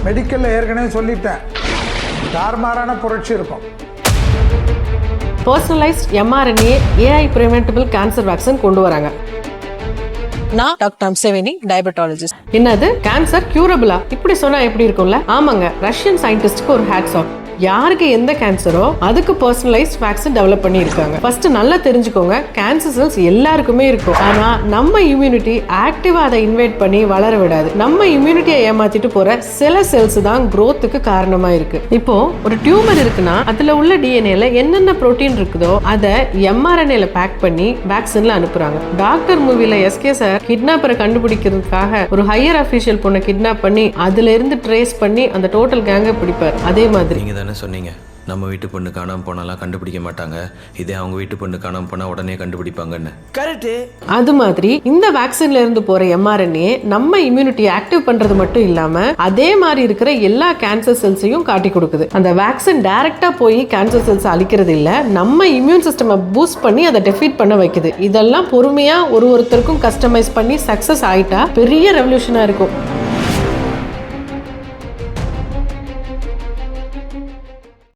மெடிக்கலில் ஏற்கனவே சொல்லிட்டேன், தாறுமாறான புரட்சி இருக்கும். Personalised mRNA AI preventable cancer vaccine கொண்டு வராங்க. நான் டாக்டர் அம்சவேணி, டயபெட்டாலஜிஸ்ட். என்னது கேன்சர் கியூரபிளா? இப்படி சொன்னா எப்படி இருக்கும்ல? ஆமாங்க, ரஷ்யன் சயின்டிஸ்ட்க்கு ஒரு ஹேட்ஸ் ஆஃப். யாருக்கு எந்த கேன்சரோ அதுக்கு பர்சனலைஸ்ட் வேக்சின் டெவலப் பண்ணி இருக்காங்க. ஃபர்ஸ்ட் நல்லா தெரிஞ்சுக்கோங்க, கேன்சர் செல்ஸ் எல்லாருக்குமே இருக்கும். ஆனா நம்ம இம்யூனிட்டி ஆக்டிவா அதை இன்வைட் பண்ணி வளர விடாது. நம்ம இம்யூனிட்டியை ஏமாத்திட்டு போற சில செல்ஸ் தான் growthக்கு காரணமா இருக்கு. இப்போ ஒரு டியூமர் இருக்குன்னா அதுல உள்ள டிஎன்ஏல என்னென்ன புரோட்டீன் இருக்குதோ அதை mRNAல பேக் பண்ணி வேக்சின்ல அனுப்புறாங்க. டாக்டர் மூவில எஸ்கே சார் கிட்னாப்பரை கண்டுபிடிக்கிறதுக்காக ஒரு ஹையர் அபிஷியல் பொண்ணை கிட்னாப் பண்ணி அதுல இருந்து ட்ரேஸ் பண்ணி அந்த டோட்டல் கேங்கை பிடிப்பார். அதே மாதிரி சொன்னீங்க, நம்ம வீட்டு பொண்ணு காணாம போனாலாம் கண்டுபிடிக்க மாட்டாங்க, இதே அவங்க வீட்டு பொண்ணு காணாம போனா உடனே கண்டுபிடிப்பாங்கன்னு. கரெக்ட். அது மாதிரி இந்த வேக்சின்ல இருந்து போற mRNA நம்ம இம்யூனிட்டி ஆக்டிவ் பண்றது மட்டும் இல்லாம அதே மாதிரி இருக்கிற எல்லா கேன்சர் செல்ஸையும் காட்டி கொடுக்குது. அந்த வேக்சின் டைரக்டா போய் கேன்சர் செல்ஸ் அழிக்கிறது இல்ல, நம்ம இம்யூன் சிஸ்டம் பூஸ்ட் பண்ணி அதை டெஃபீட் பண்ண வைக்குது. இதெல்லாம் பொறுமையா ஒருத்தருக்கும் கஸ்டமைஸ் பண்ணி சக்சஸ் ஆயிட்டா பெரிய ரெவல்யூஷனா இருக்கும்.